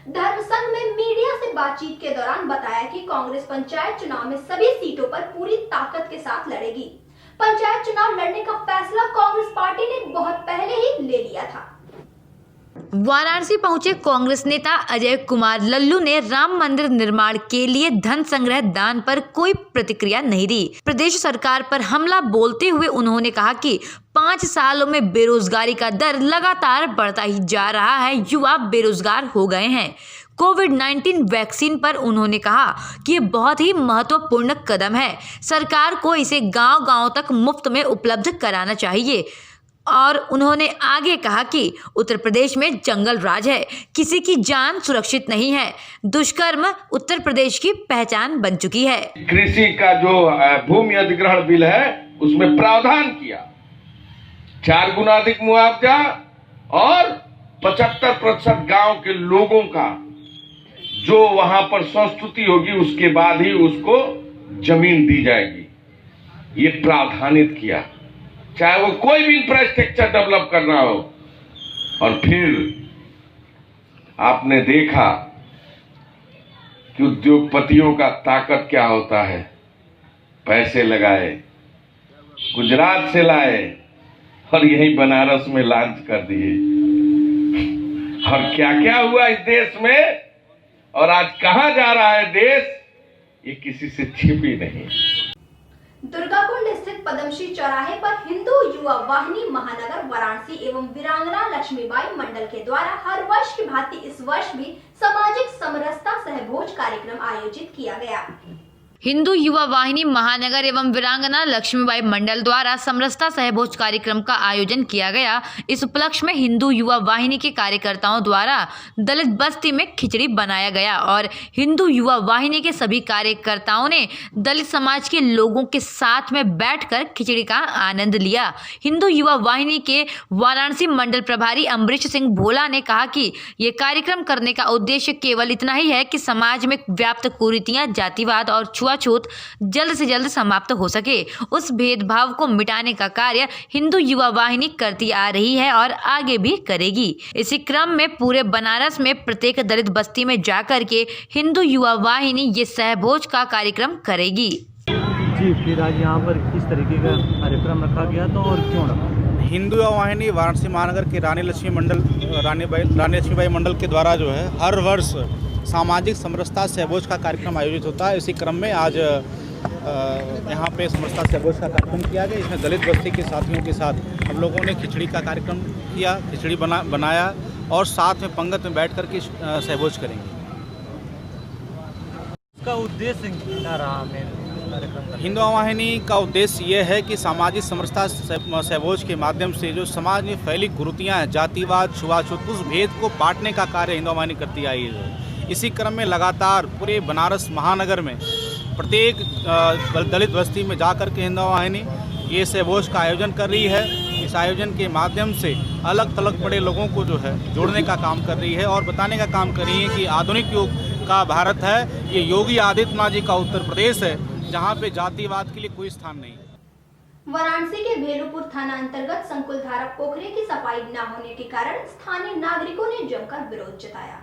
धर्म संघ में मीडिया से बातचीत के दौरान बताया कि कांग्रेस पंचायत चुनाव में सभी सीटों पर पूरी ताकत के साथ लड़ेगी। पंचायत चुनाव लड़ने का फैसला कांग्रेस पार्टी ने बहुत पहले ही ले लिया था। वाराणसी पहुंचे कांग्रेस नेता अजय कुमार लल्लू ने राम मंदिर निर्माण के लिए धन संग्रह दान पर कोई प्रतिक्रिया नहीं दी। प्रदेश सरकार पर हमला बोलते हुए उन्होंने कहा कि 5 सालों में बेरोजगारी का दर लगातार बढ़ता ही जा रहा है, युवा बेरोजगार हो गए हैं। कोविड-19 वैक्सीन पर उन्होंने कहा कि ये बहुत ही महत्वपूर्ण कदम है, सरकार को इसे गांव-गांव तक मुफ्त में उपलब्ध कराना चाहिए। और उन्होंने आगे कहा कि उत्तर प्रदेश में जंगल राज है, किसी की जान सुरक्षित नहीं है। दुष्कर्म उत्तर प्रदेश की पहचान बन चुकी है। कृषि का जो भूमि अधिग्रहण बिल है उसमें प्रावधान किया 4 गुना अधिक मुआवजा और 75% गांव के लोगों का जो वहां पर संस्तुति होगी उसके बाद ही उसको जमीन दी जाएगी, ये प्रावधानित किया, चाहे वो कोई भी इंफ्रास्ट्रक्चर डेवलप करना हो। और फिर आपने देखा कि उद्योगपतियों का ताकत क्या होता है, पैसे लगाए, गुजरात से लाए और यही बनारस में लॉन्च कर दिए। और क्या क्या हुआ इस देश में और आज कहां जा रहा है देश, ये किसी से छिपी नहीं। दुर्गाकुंड स्थित पद्मश्री चौराहे पर हिंदू युवा वाहिनी महानगर वाराणसी एवं वीरांगना लक्ष्मीबाई मंडल के द्वारा हर वर्ष की भांति इस वर्ष भी सामाजिक समरसता सहभोज कार्यक्रम आयोजित किया गया। हिंदू युवा वाहिनी महानगर एवं वीरांगना लक्ष्मीबाई मंडल द्वारा समरसता सहभोज कार्यक्रम का आयोजन किया गया। इस उपलक्ष्य में हिंदू युवा वाहिनी के कार्यकर्ताओं द्वारा दलित बस्ती में खिचड़ी बनाया गया और हिंदू युवा वाहिनी के सभी कार्यकर्ताओं ने दलित समाज के लोगों के साथ में बैठकर खिचड़ी का आनंद लिया। हिंदू युवा वाहिनी के वाराणसी मंडल प्रभारी अमरीश सिंह भोला ने कहा कि ये कार्यक्रम करने का उद्देश्य केवल इतना ही है कि समाज में व्याप्त कुरीतियां, जातिवाद और छूत जल्द से जल्द समाप्त हो सके। उस भेदभाव को मिटाने का कार्य हिंदू युवा वाहिनी करती आ रही है और आगे भी करेगी। इसी क्रम में पूरे बनारस में प्रत्येक दलित बस्ती में जाकर के हिंदू युवा वाहिनी ये सहभोज का कार्यक्रम करेगी। जी, फिर आज यहाँ पर किस तरीके का कार्यक्रम रखा गया तो और क्यों रखा? हिंदू युवा वाहिनी वाराणसी महानगर के रानी लक्ष्मीबाई मंडल के द्वारा जो है हर वर्ष सामाजिक समरसता सहभोज का कार्यक्रम आयोजित होता है। इसी क्रम में आज यहाँ पे समरसता सहभोज का कार्यक्रम किया गया। इसमें दलित बस्ती के साथियों के साथ हम लोगों ने खिचड़ी का कार्यक्रम किया, खिचड़ी बनाया और साथ में पंगत में बैठ कर के सहभोज करेंगे। इसका उद्देश्य क्या रहा मेरे हिंदू वाहिनी का उद्देश्य ये है कि सामाजिक समरसता सहभोज के माध्यम से जो समाज में फैली कुरीतियाँ हैं, जातिवाद, छुआछूत, उस भेद को पाटने का कार्य हिंदू वाहिनी करती आई है। इसी क्रम में लगातार पूरे बनारस महानगर में प्रत्येक दलित बस्ती में जाकर के हिंदू वाहिनी ये सहभोज का आयोजन कर रही है। इस आयोजन के माध्यम से अलग थलग पड़े लोगों को जो है जोड़ने का काम कर रही है और बताने का काम कर रही है कि आधुनिक युग का भारत है, ये योगी आदित्यनाथ जी का उत्तर प्रदेश है, जहाँ पे जातिवाद के लिए कोई स्थान नहीं। वाराणसी के भेलूपुर थाना अंतर्गत संकुलधारा पोखरे की सफाई न होने के कारण स्थानीय नागरिकों ने जमकर विरोध जताया।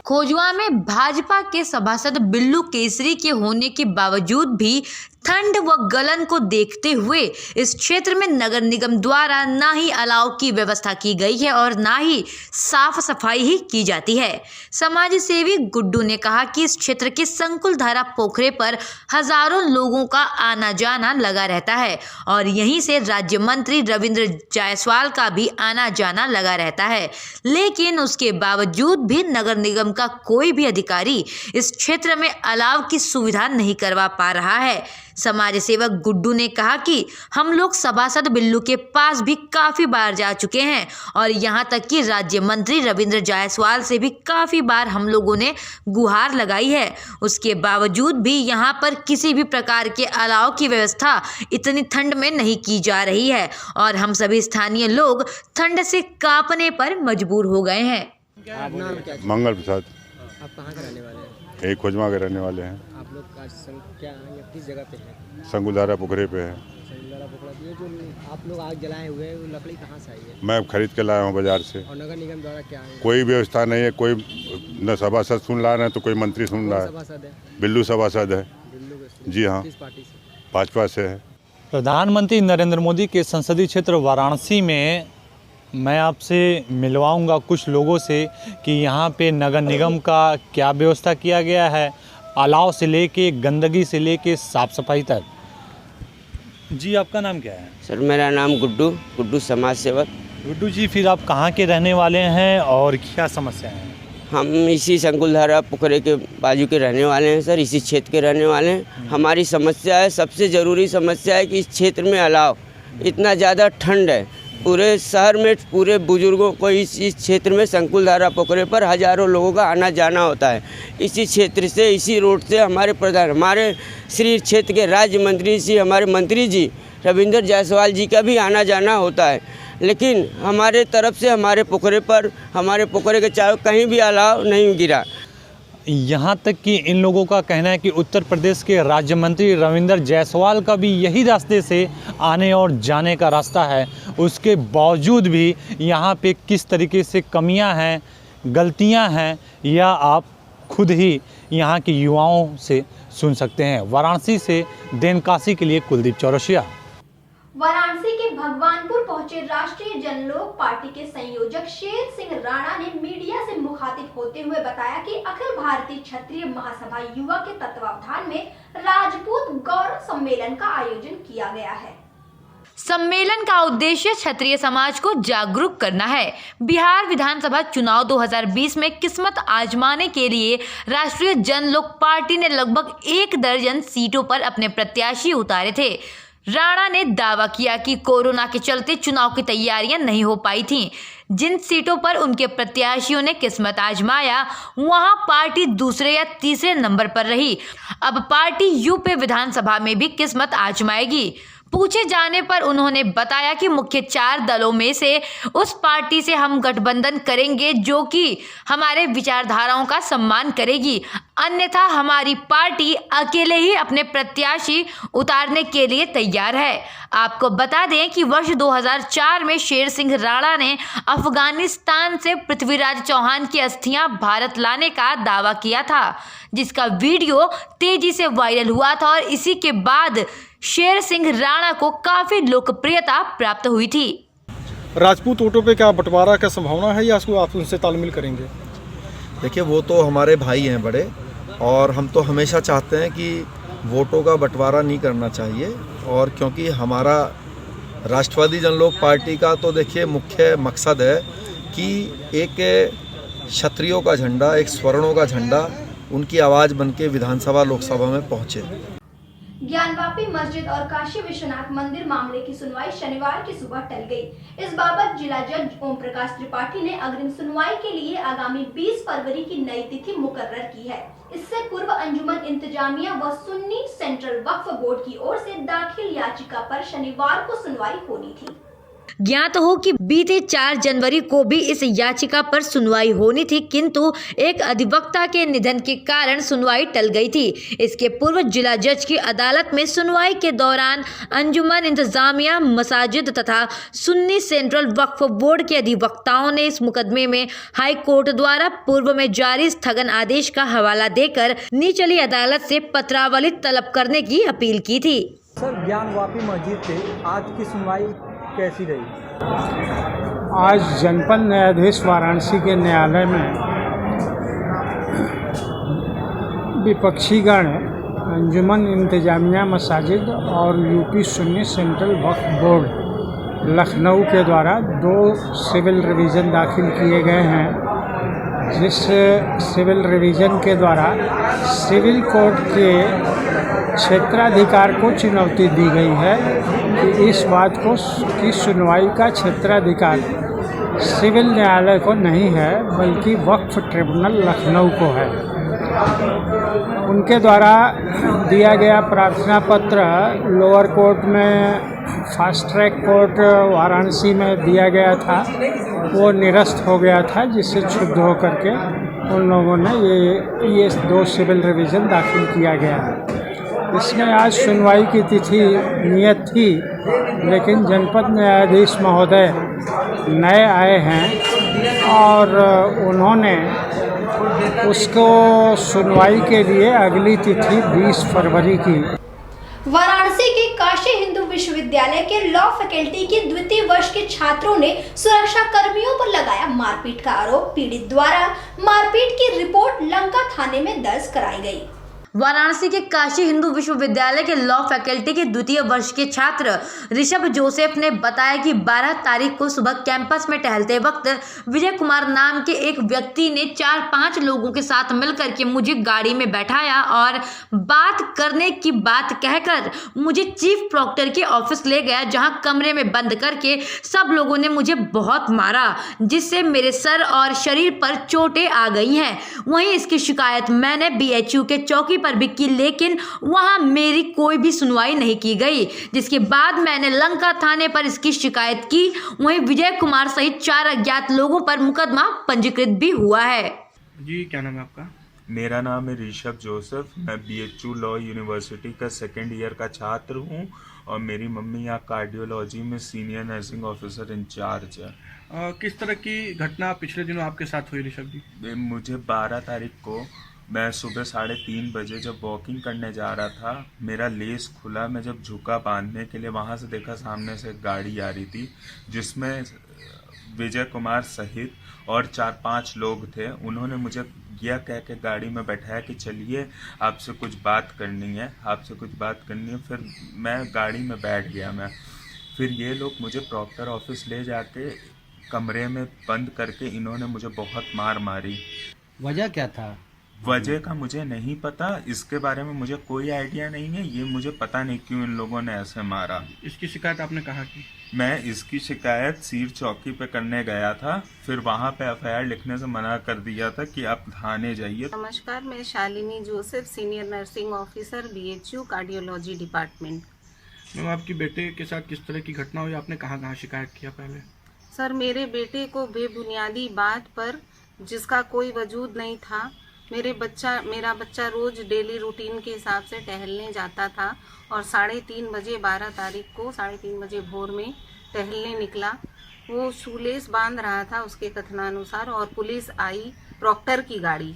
खोजवा में भाजपा के सभासद बिल्लू केसरी के होने के बावजूद भी ठंड व गलन को देखते हुए इस क्षेत्र में नगर निगम द्वारा ना ही अलाव की व्यवस्था की गई है और ना ही साफ सफाई ही की जाती है। समाज सेवी गुड्डू ने कहा कि इस क्षेत्र के संकुलधारा पोखरे पर हजारों लोगों का आना जाना लगा रहता है और यहीं से राज्य मंत्री रविंद्र जायसवाल का भी आना जाना लगा रहता है, लेकिन उसके बावजूद भी नगर निगम का कोई भी अधिकारी इस क्षेत्र में अलाव की सुविधा नहीं करवा पा रहा है। समाज सेवक गुड्डू ने कहा कि हम लोग सभासद बिल्लू के पास भी काफ़ी बार जा चुके हैं और यहाँ तक कि राज्य मंत्री रविंद्र जायसवाल से भी काफ़ी बार हम लोगों ने गुहार लगाई है। उसके बावजूद भी यहाँ पर किसी भी प्रकार के अलाव की व्यवस्था इतनी ठंड में नहीं की जा रही है और हम सभी स्थानीय लोग ठंड से कांपने पर मजबूर हो गए हैं। मंगल प्रसाद। आप कहाँ के रहने वाले हैं? एक खोजमा के रहने वाले हैं। आप लोग का क्या किस जगह पे है? संगुलधारा पोखरे पे है। संगुलधारा पोखरा। ये जो आप लोग आग जलाए हुए हैं, वो लकड़ी कहाँ से आई है? मैं खरीद के लाया हूँ बाजार से। और नगर निगम द्वारा क्या है? कोई व्यवस्था नहीं है, कोई न सभासद सुन रहा है तो कोई मंत्री सुन रहा है। बिल्लू सभासद है। जी हाँ, किस पार्टी से? भाजपा से है। प्रधानमंत्री नरेंद्र मोदी के संसदीय क्षेत्र वाराणसी में मैं आपसे मिलवाऊंगा कुछ लोगों से कि यहाँ पे नगर निगम का क्या व्यवस्था किया गया है, अलाव से लेके गंदगी से लेके साफ सफाई तक। जी आपका नाम क्या है? सर मेरा नाम गुड्डू समाज सेवक। गुड्डू जी, फिर आप कहाँ के रहने वाले हैं और क्या समस्या है? हम इसी संकुलधारा पोखरे के बाजू के रहने वाले हैं सर, इसी क्षेत्र के रहने वाले हैं। हमारी समस्या है, सबसे ज़रूरी समस्या है कि इस क्षेत्र में अलाव, इतना ज़्यादा ठंड है, पूरे शहर में पूरे बुजुर्गों को इस क्षेत्र में संकुलधारा पोखरे पर हज़ारों लोगों का आना जाना होता है। इसी क्षेत्र से, इसी रोड से हमारे श्री क्षेत्र के राज्य मंत्री जी, हमारे मंत्री जी रविंद्र जायसवाल जी का भी आना जाना होता है, लेकिन हमारे तरफ से हमारे पोखरे के चारों कहीं भी अलाव नहीं गिरा। यहाँ तक कि इन लोगों का कहना है कि उत्तर प्रदेश के राज्य मंत्री रविंद्र जायसवाल का भी यही रास्ते से आने और जाने का रास्ता है, उसके बावजूद भी यहाँ पे किस तरीके से कमियाँ हैं, गलतियाँ हैं, या आप खुद ही यहाँ के युवाओं से सुन सकते हैं। वाराणसी से देनकाशी के लिए कुलदीप चौरसिया। वाराणसी के भगवानपुर पहुंचे राष्ट्रीय जनलोक पार्टी के संयोजक शेर सिंह राणा ने मीडिया से मुखातिब होते हुए बताया कि अखिल भारतीय क्षत्रिय महासभा युवा के तत्वावधान में राजपूत गौरव सम्मेलन का आयोजन किया गया है। सम्मेलन का उद्देश्य क्षत्रिय समाज को जागरूक करना है। बिहार विधानसभा चुनाव 2020 में किस्मत आजमाने के लिए राष्ट्रीय जनलोक पार्टी ने लगभग 1 दर्जन सीटों पर अपने प्रत्याशी उतारे थे। राणा ने दावा किया कि कोरोना के चलते चुनाव की तैयारियां नहीं हो पाई थीं। जिन सीटों पर उनके प्रत्याशियों ने किस्मत आजमाया, वहां पार्टी दूसरे या तीसरे नंबर पर रही। अब पार्टी यूपी विधानसभा में भी किस्मत आजमाएगी। पूछे जाने पर उन्होंने बताया कि मुख्य 4 दलों में से उस पार्टी से हम गठबंधन करेंगे जो कि हमारे विचारधाराओं का सम्मान करेगी, अन्यथा हमारी पार्टी अकेले ही अपने प्रत्याशी उतारने के लिए तैयार है। आपको बता दें कि वर्ष 2004 में शेर सिंह राणा ने अफगानिस्तान से पृथ्वीराज चौहान की अस्थियां भारत लाने का दावा किया था, जिसका वीडियो तेजी से वायरल हुआ था और इसी के बाद शेर सिंह राणा को काफी लोकप्रियता प्राप्त हुई थी। राजपूत वोटों पे क्या बंटवारा का संभावना है या इसको आप उनसे तालमेल करेंगे? देखिए, वो तो हमारे भाई हैं बड़े, और हम तो हमेशा चाहते हैं कि वोटों का बंटवारा नहीं करना चाहिए। और क्योंकि हमारा राष्ट्रवादी जनलोक पार्टी का तो देखिए मुख्य मकसद है कि एक क्षत्रियों का झंडा, एक स्वर्णों का झंडा उनकी आवाज़ बनके विधानसभा लोकसभा में पहुँचे। ज्ञानवापी मस्जिद और काशी विश्वनाथ मंदिर मामले की सुनवाई शनिवार की सुबह टल गई। इस बाबत जिला जज ओम प्रकाश त्रिपाठी ने अग्रिम सुनवाई के लिए आगामी 20 फरवरी की नई तिथि मुकर्रर की है। इससे पूर्व अंजुमन इंतजामिया व सुन्नी सेंट्रल वक्फ बोर्ड की ओर से दाखिल याचिका पर शनिवार को सुनवाई होनी थी। ज्ञात हो कि बीते 4 जनवरी को भी इस याचिका पर सुनवाई होनी थी, किंतु एक अधिवक्ता के निधन के कारण सुनवाई टल गई थी। इसके पूर्व जिला जज की अदालत में सुनवाई के दौरान अंजुमन इंतजामिया मसाजिद तथा सुन्नी सेंट्रल वक्फ बोर्ड के अधिवक्ताओं ने इस मुकदमे में हाई कोर्ट द्वारा पूर्व में जारी स्थगन आदेश का हवाला देकर निचली अदालत से पत्रावली तलब करने की अपील की थी। सर, ज्ञानवापी मस्जिद पे आज की सुनवाई कैसी रही? आज जनपद न्यायाधीश वाराणसी के न्यायालय में विपक्षीगण अंजुमन इंतजामिया मसाजिद और यूपी सुन्नी सेंट्रल वक्फ बोर्ड लखनऊ के द्वारा 2 सिविल रिवीजन दाखिल किए गए हैं, जिस सिविल रिवीजन के द्वारा सिविल कोर्ट के क्षेत्राधिकार को चुनौती दी गई है कि इस बात को की सुनवाई का क्षेत्राधिकार सिविल न्यायालय को नहीं है बल्कि वक्फ ट्रिब्यूनल लखनऊ को है। उनके द्वारा दिया गया प्रार्थना पत्र लोअर कोर्ट में फास्ट ट्रैक कोर्ट वाराणसी में दिया गया था, वो निरस्त हो गया था, जिससे क्षुब्ध होकर के उन लोगों ने ये 2 सिविल रिवीजन दाखिल किया गया है। इसमें आज सुनवाई की तिथि नियत थी, लेकिन जनपद न्यायाधीश महोदय नए आए हैं और उन्होंने उसको सुनवाई के लिए अगली तिथि 20 फरवरी की। वाराणसी के काशी हिंदू विश्वविद्यालय के लॉ फैकल्टी के द्वितीय वर्ष के छात्रों ने सुरक्षा कर्मियों पर लगाया मारपीट का आरोप। पीड़ित द्वारा मारपीट की रिपोर्ट लंका थाने में दर्ज कराई गई। वाराणसी के काशी हिंदू विश्वविद्यालय के लॉ फैकल्टी के द्वितीय वर्ष के छात्र ऋषभ जोसेफ ने बताया कि 12 तारीख को सुबह कैंपस में टहलते वक्त विजय कुमार नाम के एक व्यक्ति ने 4-5 लोगों के साथ मिलकर के मुझे गाड़ी में बैठाया और बात करने की बात कहकर मुझे चीफ प्रॉक्टर के ऑफिस ले गया, जहां कमरे में बंद करके सब लोगों ने मुझे बहुत मारा, जिससे मेरे सर और शरीर पर चोटें आ गई हैं। वहीं इसकी शिकायत मैंने BHU के चौकी पर भी की, लेकिन वहां मेरी कोई भी सुनवाई नहीं की गई, जिसके बाद मैंने लंका थाने पर इसकी शिकायत की। वहीं विजय कुमार सहित 4 अज्ञात लोगों पर मुकदमा पंजीकृत भी हुआ है। जी, क्या नाम है आपका? मेरा नाम है ऋषभ जोसेफ। मैं BHU लॉ यूनिवर्सिटी का 2nd ईयर का छात्र हूं और मेरी मम्मी यहाँ कार्डियोलॉजी में सीनियर नर्सिंग ऑफिसर इंचार्ज है। किस तरह की घटना पिछले दिनों आपके साथ हुई ऋषभ जी? मुझे 12 तारीख को मैं सुबह 3:30 बजे जब वॉकिंग करने जा रहा था, मेरा लेस खुला। मैं जब झुका बांधने के लिए, वहाँ से देखा सामने से एक गाड़ी आ रही थी जिसमें विजय कुमार सहित और 4-5 लोग थे। उन्होंने मुझे यह कह के गाड़ी में बैठाया कि चलिए आपसे कुछ बात करनी है, आपसे कुछ बात करनी है। फिर मैं गाड़ी में बैठ गया। फिर ये लोग मुझे प्रॉक्टर ऑफिस ले जाके कमरे में बंद करके इन्होंने मुझे बहुत मार मारी। वजह क्या था? वजह का मुझे नहीं पता, इसके बारे में मुझे कोई आइडिया नहीं है। ये मुझे पता नहीं क्यों इन लोगों ने ऐसे मारा। इसकी शिकायत आपने कहा की? मैं इसकी शिकायत सीर चौकी पे करने गया था, फिर वहाँ पे FIR लिखने से मना कर दिया था कि आप थाने जाइए। नमस्कार, मैं Shalini Joseph, senior nursing officer BHU cardiology department. Ma'am, आपकी बेटे के साथ किस तरह की घटना हुई? आपने कहाँ शिकायत किया पहले? सर, मेरे बेटे को बेबुनियादी बात पर, जिसका कोई वजूद नहीं था, मेरा बच्चा रोज डेली रूटीन के हिसाब से टहलने जाता था और 3:30 बजे 12 तारीख को 3:30 बजे भोर में टहलने निकला। वो शूलेस बांध रहा था उसके कथनानुसार, और पुलिस आई, प्रॉक्टर की गाड़ी,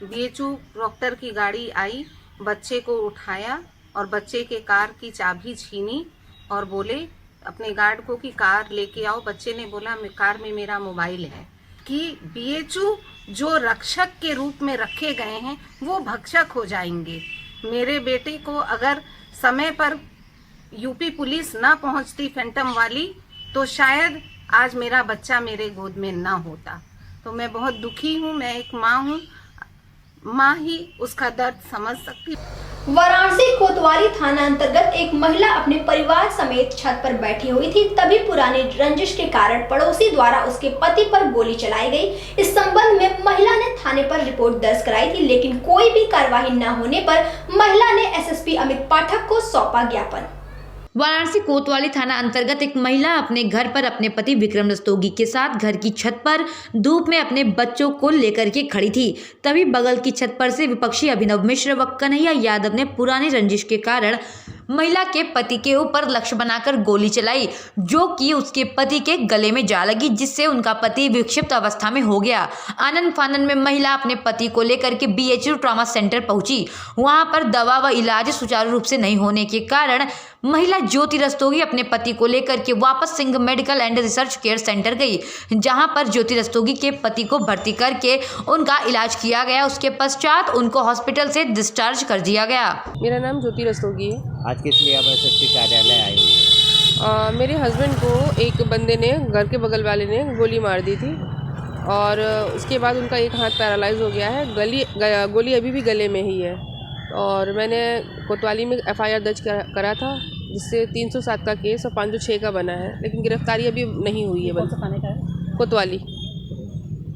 BHU प्रॉक्टर की गाड़ी आई, बच्चे को उठाया और बच्चे के कार की चाबी छीनी और बोले अपने गार्ड को कि कार लेके आओ। बच्चे ने बोला कार में मेरा मोबाइल है। कि BHU जो रक्षक के रूप में रखे गए हैं वो भक्षक हो जाएंगे। मेरे बेटे को अगर समय पर यूपी पुलिस ना पहुंचती फैंटम वाली, तो शायद आज मेरा बच्चा मेरे गोद में ना होता। तो मैं बहुत दुखी हूँ। मैं एक माँ हूँ, माँ ही उसका दर्द समझ सकती। वाराणसी कोतवाली थाना अंतर्गत एक महिला अपने परिवार समेत छत पर बैठी हुई थी, तभी पुरानी रंजिश के कारण पड़ोसी द्वारा उसके पति पर गोली चलाई गई। इस संबंध में महिला ने थाने पर रिपोर्ट दर्ज कराई थी, लेकिन कोई भी कार्रवाई न होने पर महिला ने SSP अमित पाठक को सौंपा ज्ञापन। वाराणसी कोतवाली थाना अंतर्गत एक महिला अपने घर पर अपने पति विक्रम रस्तोगी के साथ घर की छत पर धूप में अपने बच्चों को लेकर के खड़ी थी। तभी बगल की छत पर से विपक्षी अभिनव मिश्र व कन्हैया यादव ने पुरानी रंजिश के कारण महिला के पति के ऊपर लक्ष्य बनाकर गोली चलाई, जो कि उसके पति के गले में जा लगी, जिससे उनका पति विक्षिप्त अवस्था में हो गया। आनंद फानन में महिला अपने पति को लेकर के BHU ट्रॉमा सेंटर पहुंची। वहां पर दवा व इलाज सुचारू रूप से नहीं होने के कारण महिला ज्योति रस्तोगी अपने पति को लेकर के वापस Singh medical and research care centre गई, जहां पर ज्योति रस्तोगी के पति को भर्ती करके उनका इलाज किया गया। उसके पश्चात उनको हॉस्पिटल से डिस्चार्ज कर दिया गया। मेरा नाम ज्योति रस्तोगी है। आज किस लिए आप SSP कार्यालय आए हुए हैं? मेरे हस्बैंड को एक बंदे ने, घर के बगल वाले ने गोली मार दी थी। और उसके बाद उनका एक हाथ पैरालाइज हो गया है, गोली अभी भी गले में ही है। और मैंने कोतवाली में FIR दर्ज करा था, जिससे 307 का केस और 506 का बना है, लेकिन गिरफ्तारी अभी नहीं हुई है। थाने का है? कोतवाली।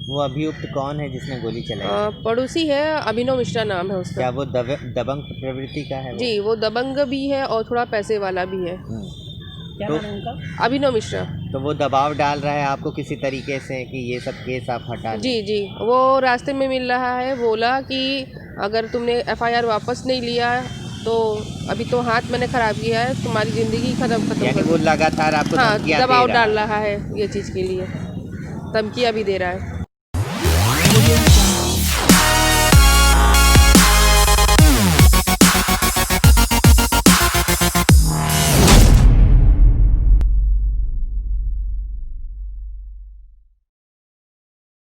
वो अभियुक्त कौन है जिसने गोली चलाई? पड़ोसी है, अभिनव मिश्रा नाम है उसका। क्या वो दबंग प्रवृत्ति का है? जी, वो दबंग भी है और थोड़ा पैसे वाला भी है। क्या नाम है उनका? अभिनव मिश्रा। तो वो दबाव डाल रहा है आपको किसी तरीके से कि ये सब केस आप हटा लें? जी, वो रास्ते में मिल रहा है, बोला कि अगर तुमने FIR वापस नहीं लिया तो अभी तो हाथ मैंने खराब किया है, तुम्हारी ज़िंदगी खत्म यानी वो लगातार आपको हाँ, दबाव डाल रहा है ये चीज़ के लिए, धमकियाँ भी दे रहा है।